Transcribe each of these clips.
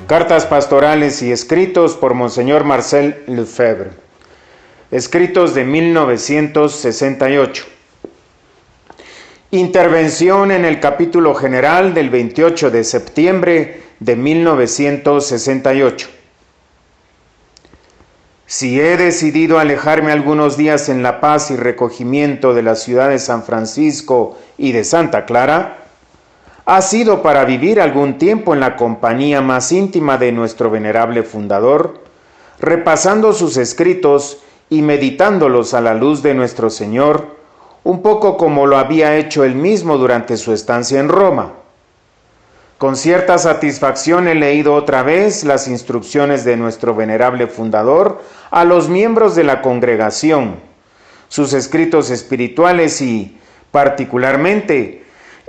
Cartas pastorales y escritos por Monseñor Marcel Lefebvre. Escritos de 1968. Intervención en el capítulo general del 28 de septiembre de 1968. Si he decidido alejarme algunos días en la paz y recogimiento de la ciudad de San Francisco y de Santa Clara, ha sido para vivir algún tiempo en la compañía más íntima de nuestro venerable fundador, repasando sus escritos y meditándolos a la luz de nuestro Señor, un poco como lo había hecho él mismo durante su estancia en Roma. Con cierta satisfacción he leído otra vez las instrucciones de nuestro venerable fundador a los miembros de la congregación, sus escritos espirituales y, particularmente,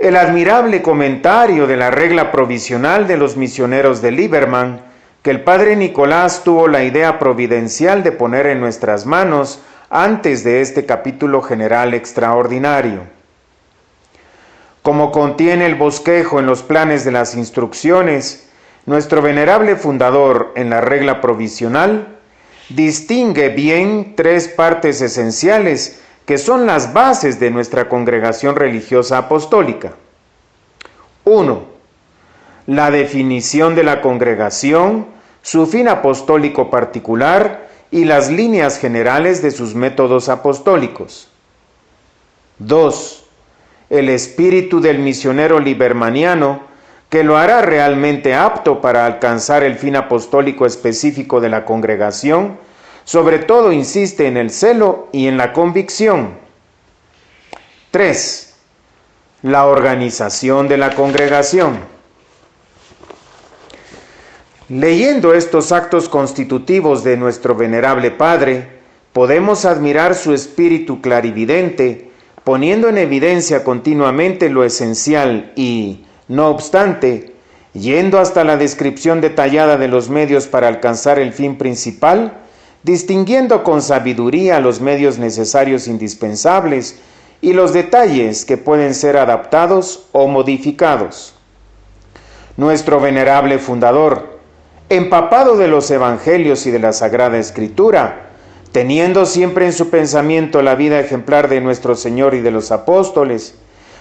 el admirable comentario de la regla provisional de los misioneros de Lieberman, que el padre Nicolás tuvo la idea providencial de poner en nuestras manos antes de este capítulo general extraordinario. Como contiene el bosquejo en los planes de las instrucciones, nuestro venerable fundador en la regla provisional distingue bien tres partes esenciales que son las bases de nuestra congregación religiosa apostólica. 1. La definición de la congregación, su fin apostólico particular y las líneas generales de sus métodos apostólicos. 2. El espíritu del misionero liebermaniano, que lo hará realmente apto para alcanzar el fin apostólico específico de la congregación. Sobre todo insiste en el celo y en la convicción. 3. La organización de la congregación. Leyendo estos actos constitutivos de nuestro venerable Padre, podemos admirar su espíritu clarividente, poniendo en evidencia continuamente lo esencial y, no obstante, yendo hasta la descripción detallada de los medios para alcanzar el fin principal, distinguiendo con sabiduría los medios necesarios indispensables y los detalles que pueden ser adaptados o modificados. Nuestro venerable fundador, empapado de los evangelios y de la Sagrada Escritura, teniendo siempre en su pensamiento la vida ejemplar de nuestro Señor y de los apóstoles,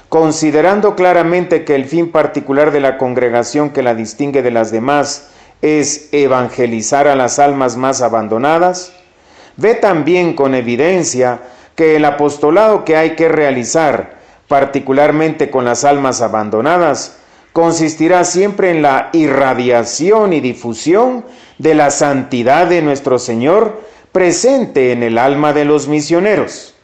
considerando claramente que el fin particular de la congregación que la distingue de las demás es evangelizar a las almas más abandonadas, ve también con evidencia que el apostolado que hay que realizar, particularmente con las almas abandonadas, consistirá siempre en la irradiación y difusión de la santidad de nuestro Señor presente en el alma de los misioneros.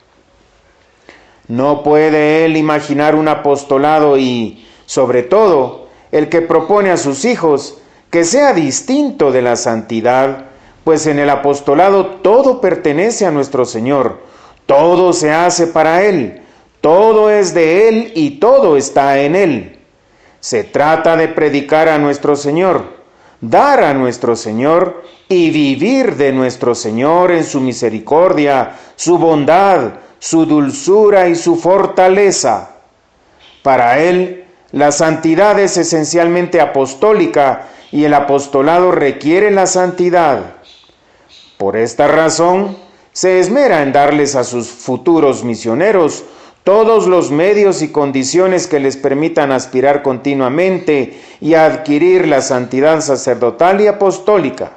No puede él imaginar un apostolado y, sobre todo, el que propone a sus hijos, que sea distinto de la santidad, pues en el apostolado todo pertenece a nuestro Señor, todo se hace para Él, todo es de Él y todo está en Él. Se trata de predicar a nuestro Señor, dar a nuestro Señor y vivir de nuestro Señor en su misericordia, su bondad, su dulzura y su fortaleza. Para Él, la santidad es esencialmente apostólica y el apostolado requiere la santidad. Por esta razón, se esmera en darles a sus futuros misioneros todos los medios y condiciones que les permitan aspirar continuamente y a adquirir la santidad sacerdotal y apostólica.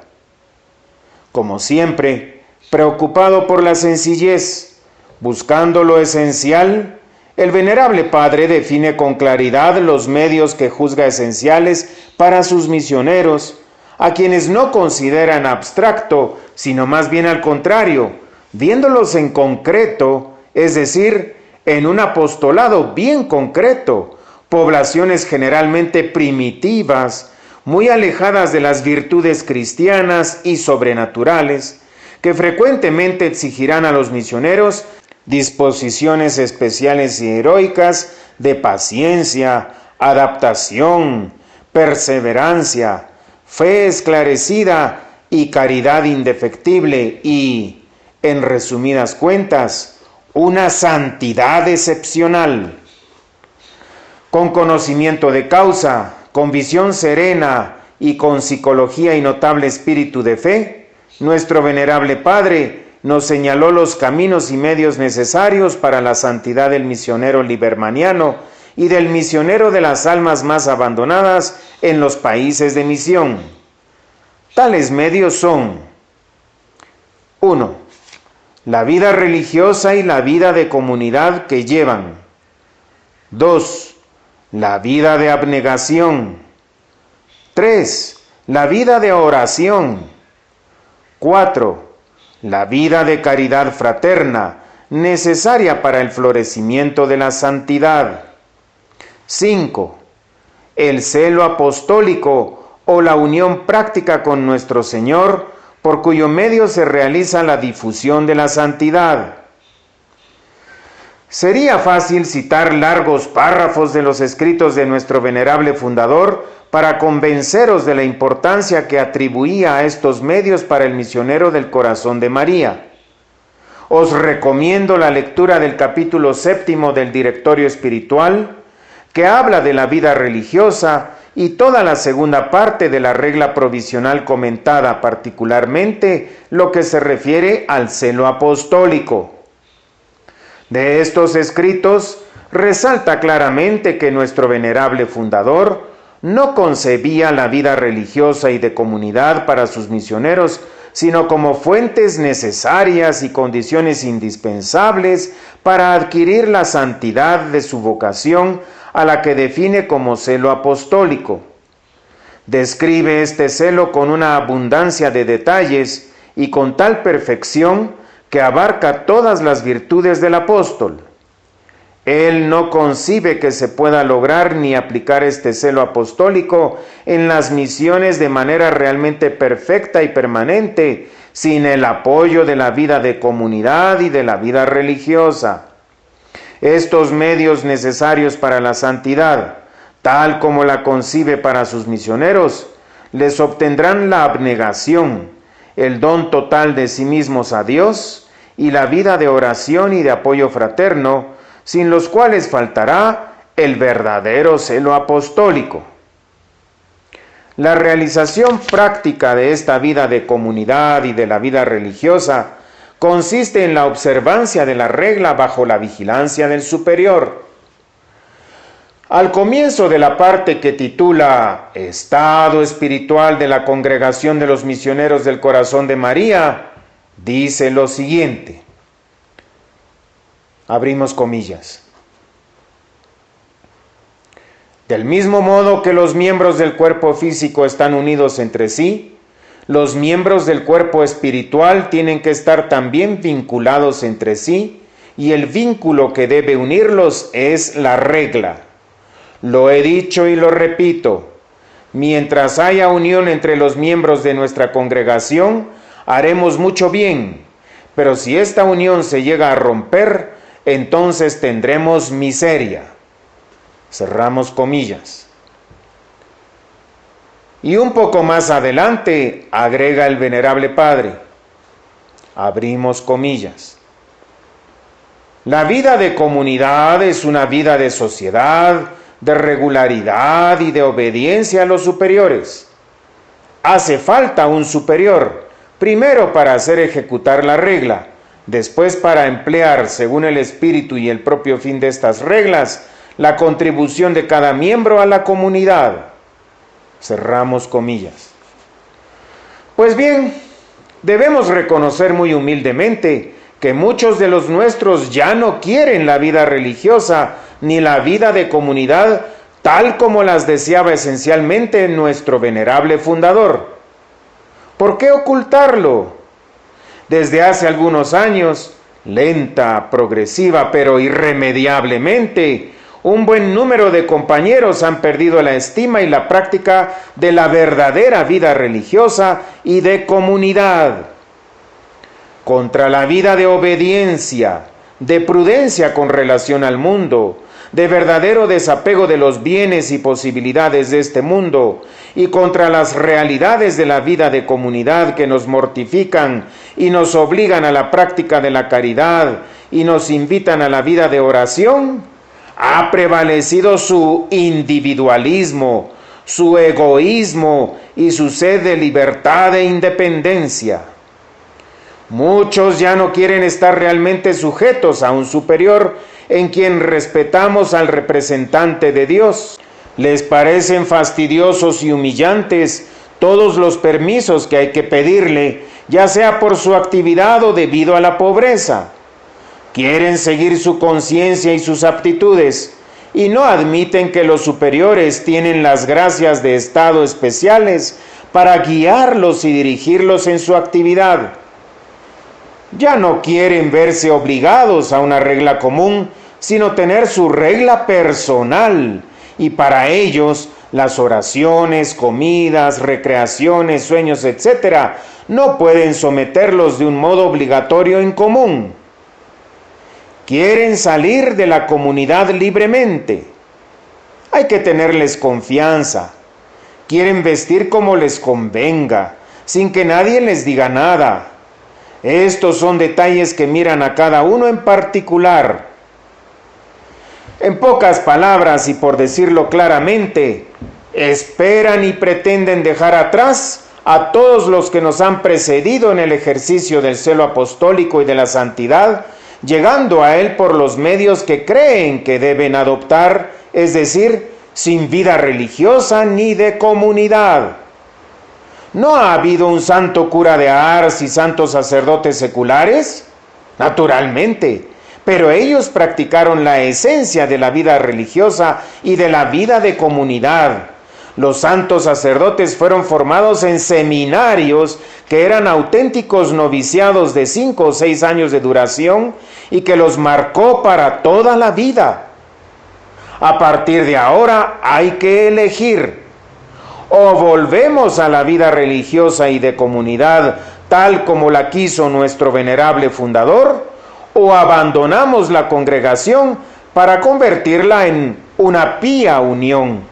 Como siempre, preocupado por la sencillez, buscando lo esencial, el venerable Padre define con claridad los medios que juzga esenciales para sus misioneros, a quienes no consideran abstracto, sino más bien al contrario, viéndolos en concreto, es decir, en un apostolado bien concreto, poblaciones generalmente primitivas, muy alejadas de las virtudes cristianas y sobrenaturales, que frecuentemente exigirán a los misioneros disposiciones especiales y heroicas de paciencia, adaptación, perseverancia, fe esclarecida y caridad indefectible y, en resumidas cuentas, una santidad excepcional. Con conocimiento de causa, con visión serena y con psicología y notable espíritu de fe, nuestro venerable Padre nos señaló los caminos y medios necesarios para la santidad del misionero libermaniano y del misionero de las almas más abandonadas en los países de misión. Tales medios son: 1. La vida religiosa y la vida de comunidad que llevan. 2. La vida de abnegación. 3. La vida de oración. 4. La vida de caridad fraterna, necesaria para el florecimiento de la santidad. 5. El celo apostólico o la unión práctica con nuestro Señor, por cuyo medio se realiza la difusión de la santidad. Sería fácil citar largos párrafos de los escritos de nuestro venerable fundador para convenceros de la importancia que atribuía a estos medios para el misionero del Corazón de María. Os recomiendo la lectura del capítulo 7 del Directorio Espiritual, que habla de la vida religiosa, y toda la segunda parte de la regla provisional comentada, particularmente lo que se refiere al celo apostólico. De estos escritos resalta claramente que nuestro venerable fundador no concebía la vida religiosa y de comunidad para sus misioneros, sino como fuentes necesarias y condiciones indispensables para adquirir la santidad de su vocación, a la que define como celo apostólico. Describe este celo con una abundancia de detalles y con tal perfección que abarca todas las virtudes del apóstol. Él no concibe que se pueda lograr ni aplicar este celo apostólico en las misiones de manera realmente perfecta y permanente, sin el apoyo de la vida de comunidad y de la vida religiosa. Estos medios necesarios para la santidad, tal como la concibe para sus misioneros, les obtendrán la abnegación, el don total de sí mismos a Dios y la vida de oración y de apoyo fraterno, sin los cuales faltará el verdadero celo apostólico. La realización práctica de esta vida de comunidad y de la vida religiosa consiste en la observancia de la regla bajo la vigilancia del superior. Al comienzo de la parte que titula Estado espiritual de la Congregación de los Misioneros del Corazón de María, dice lo siguiente. Abrimos comillas. Del mismo modo que los miembros del cuerpo físico están unidos entre sí, los miembros del cuerpo espiritual tienen que estar también vinculados entre sí, y el vínculo que debe unirlos es la regla. Lo he dicho y lo repito, mientras haya unión entre los miembros de nuestra congregación, haremos mucho bien, pero si esta unión se llega a romper, entonces tendremos miseria. Cerramos comillas. Y un poco más adelante agrega el venerable Padre. Abrimos comillas. La vida de comunidad es una vida de sociedad, de regularidad y de obediencia a los superiores. Hace falta un superior, primero para hacer ejecutar la regla, después para emplear, según el espíritu y el propio fin de estas reglas, la contribución de cada miembro a la comunidad. Cerramos comillas. Pues bien, debemos reconocer muy humildemente que muchos de los nuestros ya no quieren la vida religiosa ni la vida de comunidad tal como las deseaba esencialmente nuestro venerable fundador. ¿Por qué ocultarlo? Desde hace algunos años, lenta, progresiva, pero irremediablemente, un buen número de compañeros han perdido la estima y la práctica de la verdadera vida religiosa y de comunidad. Contra la vida de obediencia, de prudencia con relación al mundo, de verdadero desapego de los bienes y posibilidades de este mundo, y contra las realidades de la vida de comunidad que nos mortifican y nos obligan a la práctica de la caridad y nos invitan a la vida de oración, ha prevalecido su individualismo, su egoísmo y su sed de libertad e independencia. Muchos ya no quieren estar realmente sujetos a un superior en quien respetamos al representante de Dios. Les parecen fastidiosos y humillantes todos los permisos que hay que pedirle, ya sea por su actividad o debido a la pobreza. Quieren seguir su conciencia y sus aptitudes, y no admiten que los superiores tienen las gracias de estado especiales para guiarlos y dirigirlos en su actividad. Ya no quieren verse obligados a una regla común, sino tener su regla personal, y para ellos las oraciones, comidas, recreaciones, sueños, etc., no pueden someterlos de un modo obligatorio en común. Quieren salir de la comunidad libremente. Hay que tenerles confianza. Quieren vestir como les convenga, sin que nadie les diga nada. Estos son detalles que miran a cada uno en particular. En pocas palabras y por decirlo claramente, esperan y pretenden dejar atrás a todos los que nos han precedido en el ejercicio del celo apostólico y de la santidad, llegando a él por los medios que creen que deben adoptar, es decir, sin vida religiosa ni de comunidad. ¿No ha habido un santo cura de Ars y santos sacerdotes seculares? Naturalmente, pero ellos practicaron la esencia de la vida religiosa y de la vida de comunidad. Los santos sacerdotes fueron formados en seminarios que eran auténticos noviciados de 5 o 6 años de duración y que los marcó para toda la vida. A partir de ahora hay que elegir: o volvemos a la vida religiosa y de comunidad tal como la quiso nuestro venerable fundador, o abandonamos la congregación para convertirla en una pía unión.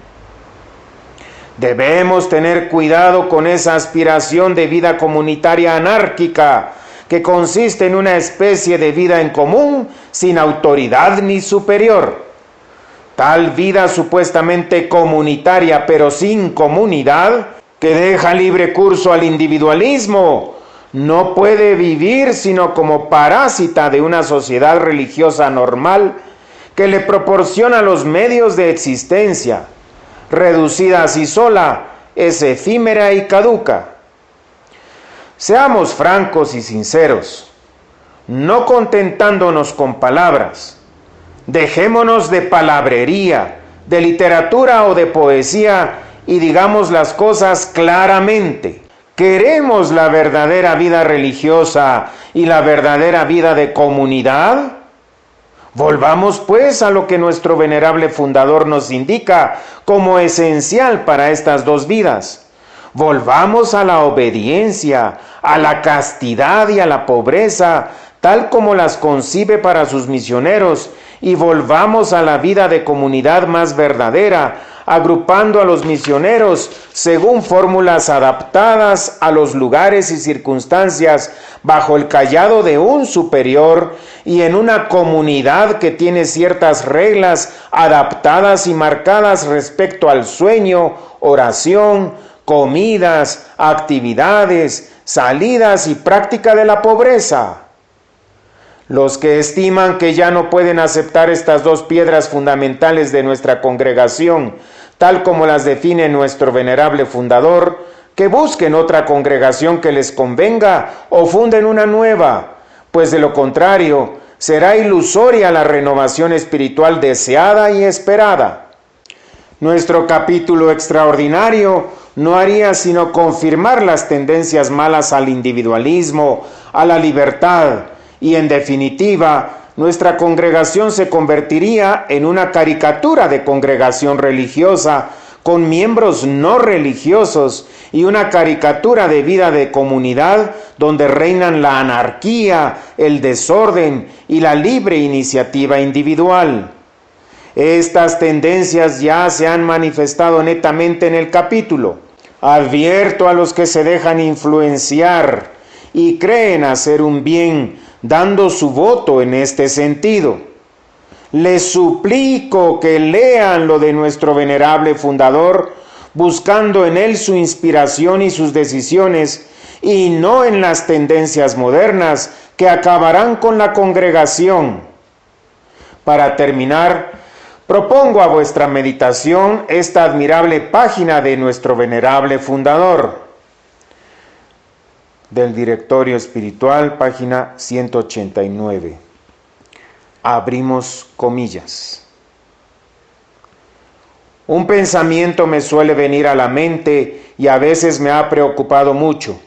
Debemos tener cuidado con esa aspiración de vida comunitaria anárquica, que consiste en una especie de vida en común sin autoridad ni superior. Tal vida supuestamente comunitaria pero sin comunidad, que deja libre curso al individualismo, no puede vivir sino como parásita de una sociedad religiosa normal que le proporciona los medios de existencia. Reducida así sola, es efímera y caduca. Seamos francos y sinceros, no contentándonos con palabras. Dejémonos de palabrería, de literatura o de poesía y digamos las cosas claramente. ¿Queremos la verdadera vida religiosa y la verdadera vida de comunidad? Volvamos pues a lo que nuestro venerable fundador nos indica como esencial para estas dos vidas. Volvamos a la obediencia, a la castidad y a la pobreza, tal como las concibe para sus misioneros, y volvamos a la vida de comunidad más verdadera, agrupando a los misioneros según fórmulas adaptadas a los lugares y circunstancias bajo el cayado de un superior y en una comunidad que tiene ciertas reglas adaptadas y marcadas respecto al sueño, oración, comidas, actividades, salidas y práctica de la pobreza. Los que estiman que ya no pueden aceptar estas dos piedras fundamentales de nuestra congregación, tal como las define nuestro venerable fundador, que busquen otra congregación que les convenga o funden una nueva, pues de lo contrario será ilusoria la renovación espiritual deseada y esperada. Nuestro capítulo extraordinario no haría sino confirmar las tendencias malas al individualismo, a la libertad, y en definitiva, nuestra congregación se convertiría en una caricatura de congregación religiosa con miembros no religiosos y una caricatura de vida de comunidad donde reinan la anarquía, el desorden y la libre iniciativa individual. Estas tendencias ya se han manifestado netamente en el capítulo. Advierto a los que se dejan influenciar y creen hacer un bien dando su voto en este sentido. Les suplico que lean lo de nuestro venerable fundador, buscando en él su inspiración y sus decisiones, y no en las tendencias modernas que acabarán con la congregación. Para terminar, propongo a vuestra meditación esta admirable página de nuestro venerable fundador, del Directorio Espiritual, página 189. Abrimos comillas. Un pensamiento me suele venir a la mente y a veces me ha preocupado mucho.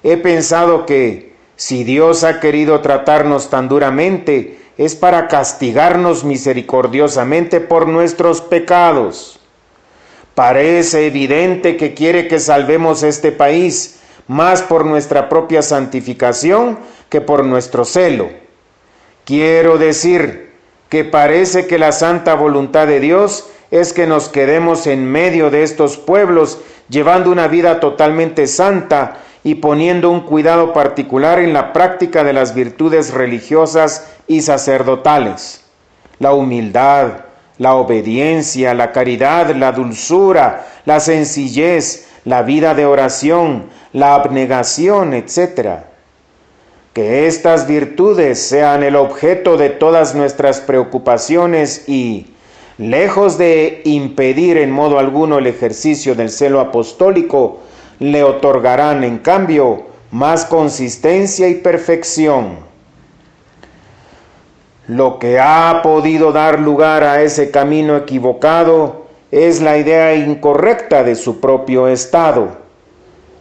He pensado que, si Dios ha querido tratarnos tan duramente, es para castigarnos misericordiosamente por nuestros pecados. Parece evidente que quiere que salvemos este país, más por nuestra propia santificación que por nuestro celo. Quiero decir que parece que la santa voluntad de Dios es que nos quedemos en medio de estos pueblos, llevando una vida totalmente santa y poniendo un cuidado particular en la práctica de las virtudes religiosas y sacerdotales: la humildad, la obediencia, la caridad, la dulzura, la sencillez, la vida de oración, la abnegación, etc. Que estas virtudes sean el objeto de todas nuestras preocupaciones y, lejos de impedir en modo alguno el ejercicio del celo apostólico, le otorgarán, en cambio, más consistencia y perfección. Lo que ha podido dar lugar a ese camino equivocado es la idea incorrecta de su propio estado.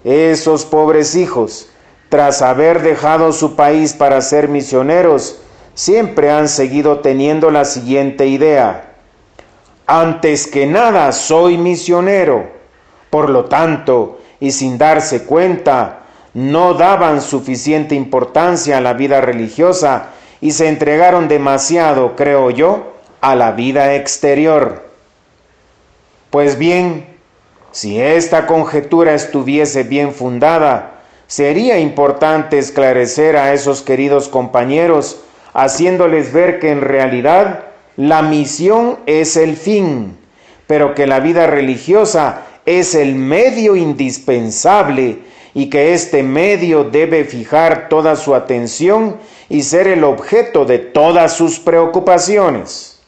Esos pobres hijos, tras haber dejado su país para ser misioneros, siempre han seguido teniendo la siguiente idea: antes que nada soy misionero. Por lo tanto, y sin darse cuenta, no daban suficiente importancia a la vida religiosa y se entregaron demasiado, creo yo, a la vida exterior. Pues bien, si esta conjetura estuviese bien fundada, sería importante esclarecer a esos queridos compañeros, haciéndoles ver que en realidad la misión es el fin, pero que la vida religiosa es el medio indispensable y que este medio debe fijar toda su atención y ser el objeto de todas sus preocupaciones.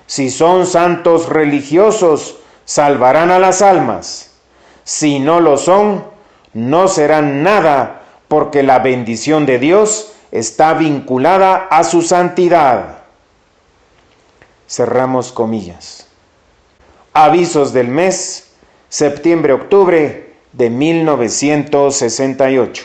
Si son santos religiosos, salvarán a las almas. Si no lo son, no serán nada, porque la bendición de Dios está vinculada a su santidad. Cerramos comillas. Avisos del mes, septiembre-octubre de 1968.